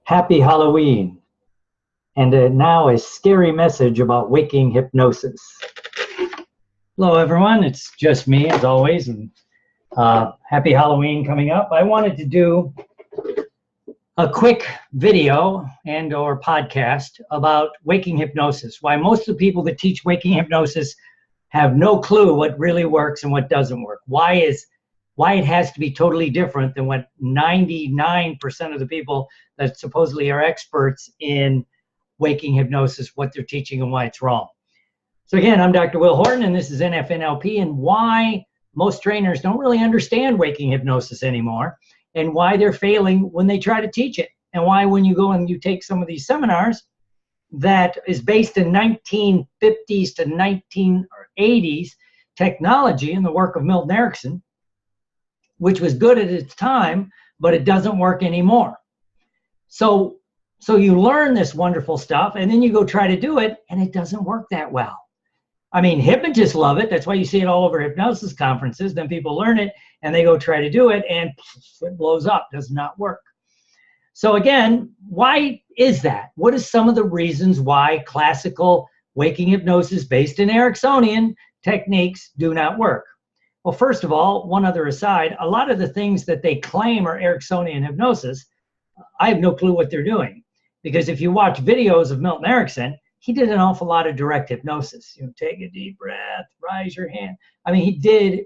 Happy Halloween, and now a scary message about waking hypnosis. Hello everyone, it's just me as always, and happy Halloween coming up. I wanted to do a quick video and or podcast about waking hypnosis, why most of the people that teach waking hypnosis have no clue what really works and what doesn't work. Why it has to be totally different than what 99% of the people that supposedly are experts in waking hypnosis, what they're teaching and why it's wrong. So again, I'm Dr. Will Horton, and this is NFNLP, and why most trainers don't really understand waking hypnosis anymore, and why they're failing when they try to teach it, and why when you go and you take some of these seminars that is based in 1950s to 1980s technology and the work of Milton Erickson, which was good at its time, but it doesn't work anymore. So you learn this wonderful stuff, and then you go try to do it, and it doesn't work that well. I mean, hypnotists love it. That's why you see it all over hypnosis conferences. Then people learn it, and they go try to do it, and it blows up, does not work. So again, why is that? What are some of the reasons why classical waking hypnosis based in Ericksonian techniques do not work? Well, first of all, one other aside, a lot of the things that they claim are Ericksonian hypnosis, I have no clue what they're doing. Because if you watch videos of Milton Erickson, he did an awful lot of direct hypnosis. You know, take a deep breath, raise your hand. I mean, he did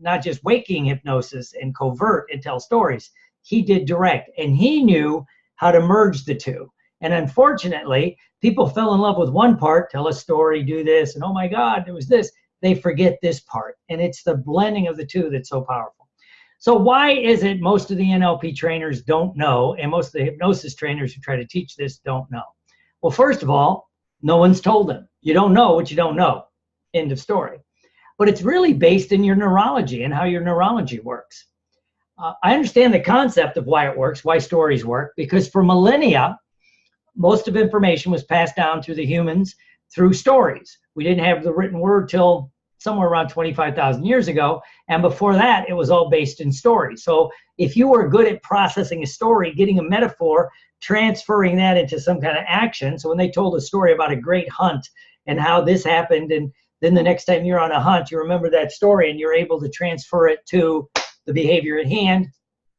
not just waking hypnosis and covert and tell stories. He did direct, and he knew how to merge the two. And unfortunately, people fell in love with one part, tell a story, do this, and oh my God, there was this. They forget this part, and it's the blending of the two that's so powerful. So why is it most of the NLP trainers don't know, and most of the hypnosis trainers who try to teach this don't know? Well, first of all, no one's told them. You don't know what you don't know. End of story. But it's really based in your neurology and how your neurology works. I understand the concept of why it works, why stories work, because for millennia, most of information was passed down through the humans through stories. We didn't have the written word till somewhere around 25,000 years ago. And before that, it was all based in stories. So if you were good at processing a story, getting a metaphor, transferring that into some kind of action. So when they told a story about a great hunt and how this happened, and then the next time you're on a hunt, you remember that story and you're able to transfer it to the behavior at hand,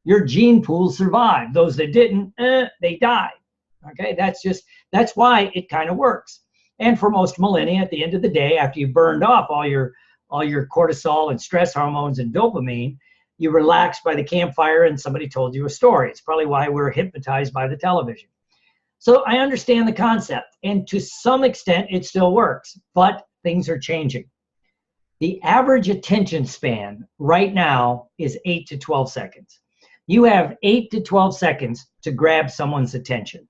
your gene pool survived. Those that didn't, they died. Okay, that's why it kind of works. And for most millennia, at the end of the day, after you burned off all your cortisol and stress hormones and dopamine, you relaxed by the campfire and somebody told you a story. It's probably why we're hypnotized by the television. So I understand the concept, and to some extent it still works, but things are changing. The average attention span right now is 8 to 12 seconds. You have 8 to 12 seconds to grab someone's attention.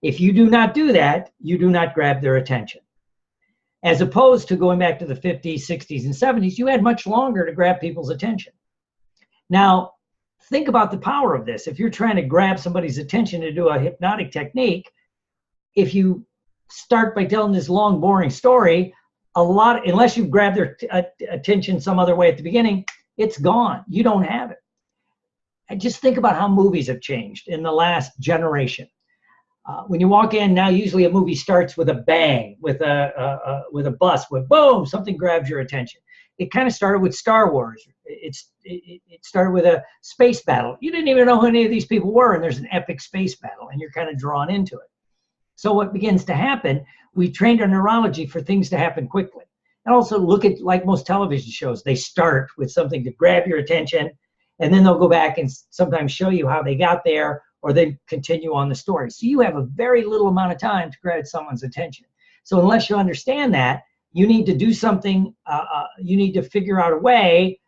If you do not do that, you do not grab their attention. As opposed to going back to the 50s, 60s, and 70s, you had much longer to grab people's attention. Now, think about the power of this. If you're trying to grab somebody's attention to do a hypnotic technique, if you start by telling this long, boring story, unless you grab their attention some other way at the beginning, it's gone. You don't have it. And just think about how movies have changed in the last generation. When you walk in now, usually a movie starts with a bang, with a bust, with boom, something grabs your attention. It kind of started with Star Wars. It started with a space battle. You didn't even know who any of these people were, and there's an epic space battle, and you're kind of drawn into it. So what begins to happen, we trained our neurology for things to happen quickly. And also look at, like most television shows, they start with something to grab your attention, and then they'll go back and sometimes show you how they got there, or they continue on the story. So you have a very little amount of time to grab someone's attention. So unless you understand that, you need to do something, you need to figure out a way,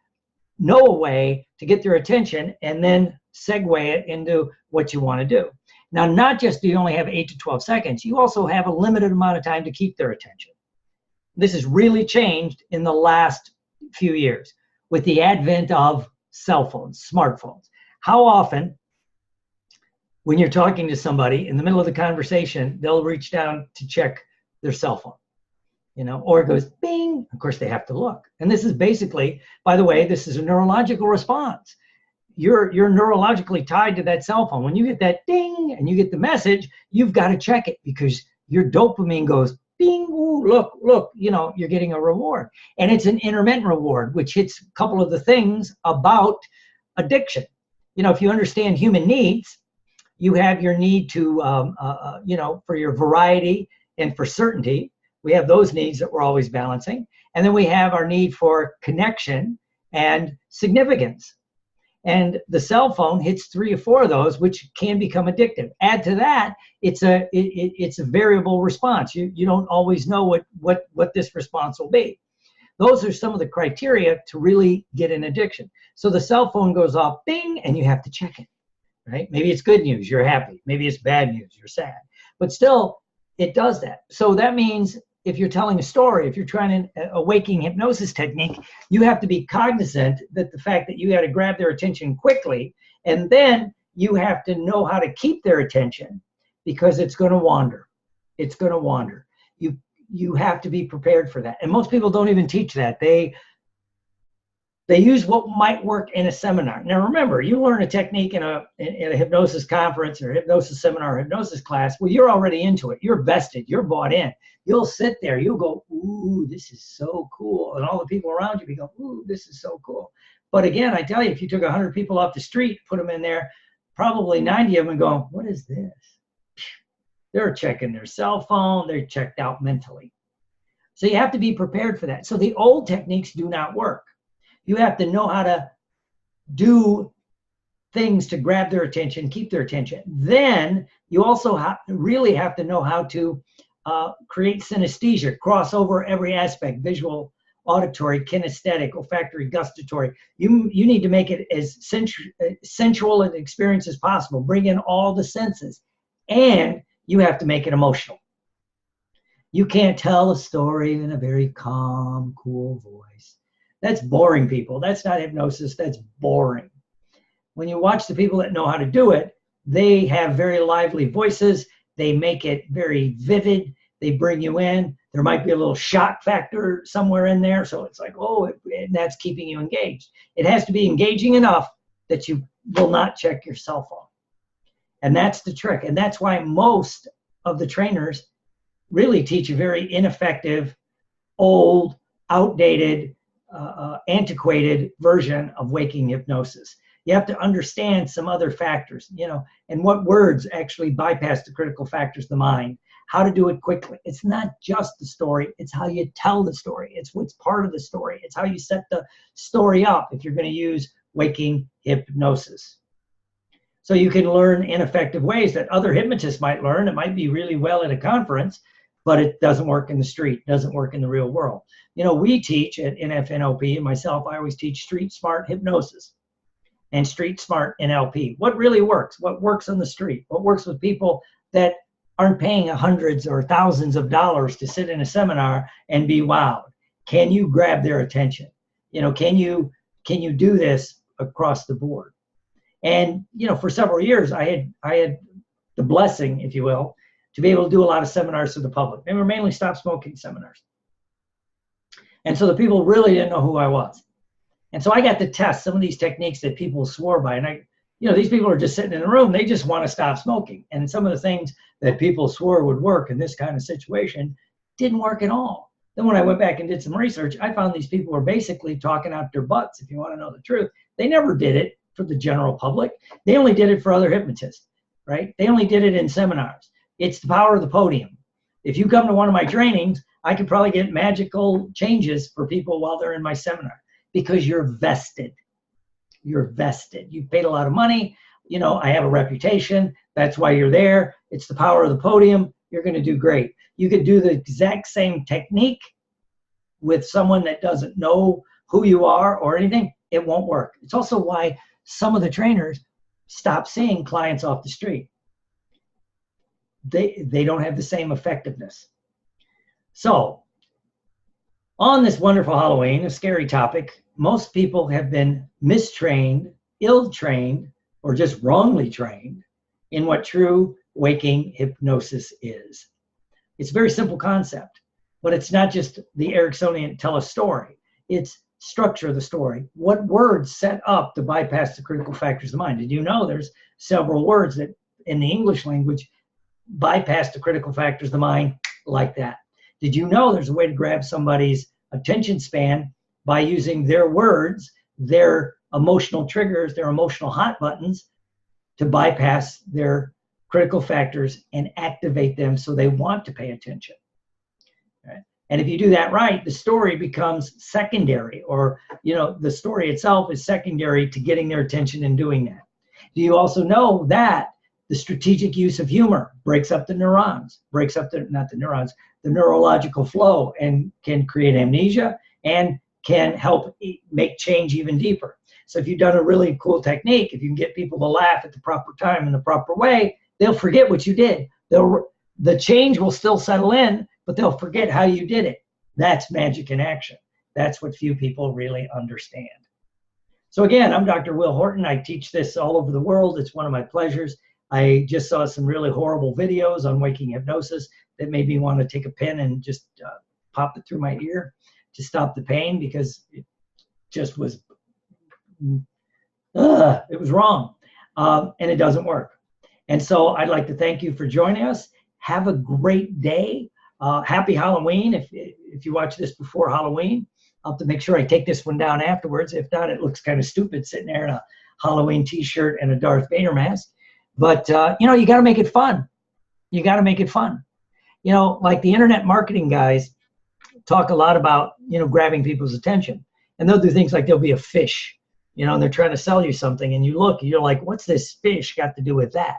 know a way to get their attention, and then segue it into what you want to do. Now, not just do you only have 8 to 12 seconds, you also have a limited amount of time to keep their attention. This has really changed in the last few years with the advent of cell phones, smartphones. How often, when you're talking to somebody in the middle of the conversation, they'll reach down to check their cell phone, or it goes bing. Of course, they have to look. And this is basically, by the way, this is a neurological response. you're neurologically tied to that cell phone. When you get that ding, bing, and you get the message, you've got to check it because your dopamine goes bing, ooh, look, you're getting a reward. And it's an intermittent reward, which hits a couple of the things about addiction. If you understand human needs, you have your need to, for your variety and for certainty. We have those needs that we're always balancing. And then we have our need for connection and significance. And the cell phone hits 3 or 4 of those, which can become addictive. Add to that, it's a variable response. You don't always know what this response will be. Those are some of the criteria to really get an addiction. So the cell phone goes off, bing, and you have to check it, right? Maybe it's good news, you're happy. Maybe it's bad news, you're sad. But still, it does that. So that means if you're telling a story, if you're trying a waking hypnosis technique, you have to be cognizant that the fact that you got to grab their attention quickly, and then you have to know how to keep their attention because it's going to wander. It's going to wander. You have to be prepared for that. And most people don't even teach that. They use what might work in a seminar. Now remember, you learn a technique in a hypnosis conference or hypnosis seminar or hypnosis class, well, you're already into it. You're vested. You're bought in. You'll sit there. You'll go, ooh, this is so cool. And all the people around you will go, ooh, this is so cool. But again, I tell you, if you took 100 people off the street, put them in there, probably 90 of them going, what is this? They're checking their cell phone. They're checked out mentally. So you have to be prepared for that. So the old techniques do not work. You have to know how to do things to grab their attention, keep their attention. Then you also really have to know how to create synesthesia, cross over every aspect, visual, auditory, kinesthetic, olfactory, gustatory. You need to make it as sensual an experience as possible. Bring in all the senses. And you have to make it emotional. You can't tell a story in a very calm, cool voice. That's boring, people. That's not hypnosis. That's boring. When you watch the people that know how to do it, they have very lively voices. They make it very vivid. They bring you in. There might be a little shock factor somewhere in there. So it's like, oh, and that's keeping you engaged. It has to be engaging enough that you will not check your cell phone. And that's the trick. And that's why most of the trainers really teach a very ineffective, old, outdated, antiquated version of waking hypnosis. You have to understand some other factors, and what words actually bypass the critical factors of the mind, how to do it quickly. It's not just the story, it's how you tell the story. It's what's part of the story. It's how you set the story up if you're going to use waking hypnosis. So you can learn in effective ways that other hypnotists might learn. It might be really well at a conference, but it doesn't work in the street, doesn't work in the real world. We teach at NFNLP, and myself, I always teach street smart hypnosis and street smart NLP. What really works? What works on the street? What works with people that aren't paying hundreds or thousands of dollars to sit in a seminar and be wowed? Can you grab their attention? Can you do this across the board? And for several years, I had the blessing, if you will, to be able to do a lot of seminars to the public. They were mainly stop smoking seminars. And so the people really didn't know who I was. And so I got to test some of these techniques that people swore by. And these people are just sitting in a room. They just want to stop smoking. And some of the things that people swore would work in this kind of situation didn't work at all. Then when I went back and did some research, I found these people were basically talking out their butts, if you want to know the truth. They never did it for the general public. They only did it for other hypnotists, right? They only did it in seminars. It's the power of the podium. If you come to one of my trainings, I could probably get magical changes for people while they're in my seminar because you're vested. You're vested. You've paid a lot of money. I have a reputation. That's why you're there. It's the power of the podium. You're going to do great. You could do the exact same technique with someone that doesn't know who you are or anything. It won't work. It's also why some of the trainers stop seeing clients off the street. They don't have the same effectiveness. So on this wonderful Halloween, a scary topic, most people have been mistrained, ill-trained, or just wrongly trained in what true waking hypnosis is. It's a very simple concept, but it's not just the Ericksonian tell a story. It's structure of the story. What words set up to bypass the critical factors of the mind? Did you know there's several words that in the English language, bypass the critical factors of the mind like that. Did you know there's a way to grab somebody's attention span by using their words, their emotional triggers, their emotional hot buttons, to bypass their critical factors and activate them so they want to pay attention? Right? And if you do that right, the story becomes secondary, or the story itself is secondary to getting their attention and doing that. Do you also know that the strategic use of humor breaks up the neurons, breaks up the neurological flow, and can create amnesia and can help make change even deeper. So if you've done a really cool technique, if you can get people to laugh at the proper time in the proper way, they'll forget what you did. The change will still settle in, but they'll forget how you did it. That's magic in action. That's what few people really understand. So again, I'm Dr. Will Horton. I teach this all over the world. It's one of my pleasures. I just saw some really horrible videos on waking hypnosis that made me want to take a pen and just pop it through my ear to stop the pain, because it just was, it was wrong, and it doesn't work. And so I'd like to thank you for joining us. Have a great day. Happy Halloween. If you watch this before Halloween, I'll have to make sure I take this one down afterwards. If not, it looks kind of stupid sitting there in a Halloween t-shirt and a Darth Vader mask. But, you got to make it fun. You got to make it fun. Like the internet marketing guys talk a lot about, grabbing people's attention. And they'll do things like there'll be a fish, and they're trying to sell you something. And you look, and you're like, what's this fish got to do with that?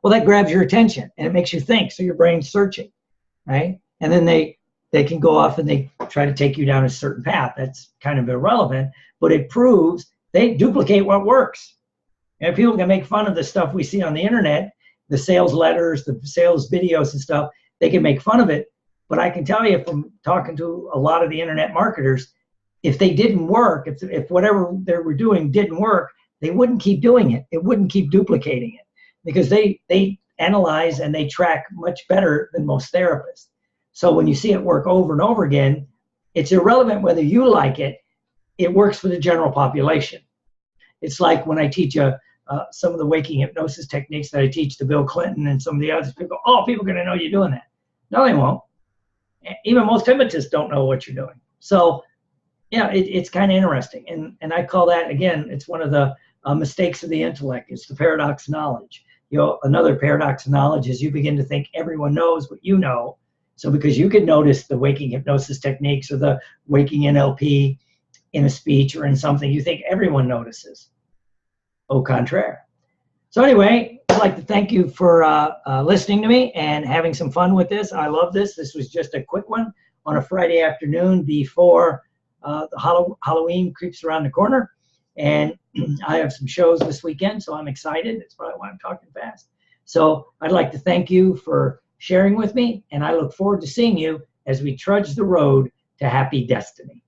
Well, that grabs your attention and it makes you think. So your brain's searching, right? And then they can go off and they try to take you down a certain path. That's kind of irrelevant, but it proves they duplicate what works. And people can make fun of the stuff we see on the internet, the sales letters, the sales videos and stuff. They can make fun of it. But I can tell you from talking to a lot of the internet marketers, if they didn't work, if whatever they were doing didn't work, they wouldn't keep doing it. It wouldn't keep duplicating it, because they analyze and they track much better than most therapists. So when you see it work over and over again, it's irrelevant whether you like it. It works for the general population. It's like when I teach some of the waking hypnosis techniques that I teach to Bill Clinton and some of the others, people go, oh, people are going to know you're doing that. No, they won't. Even most hypnotists don't know what you're doing. So, it's kind of interesting. And I call that, again, it's one of the mistakes of the intellect. It's the paradox of knowledge. Another paradox of knowledge is you begin to think everyone knows what you know. So because you can notice the waking hypnosis techniques or the waking NLP in a speech or in something, you think everyone notices. Au contraire. So anyway, I'd like to thank you for listening to me and having some fun with this. I love this. This was just a quick one on a Friday afternoon before the Halloween creeps around the corner. And I have some shows this weekend, so I'm excited. That's probably why I'm talking fast. So I'd like to thank you for sharing with me, and I look forward to seeing you as we trudge the road to happy destiny.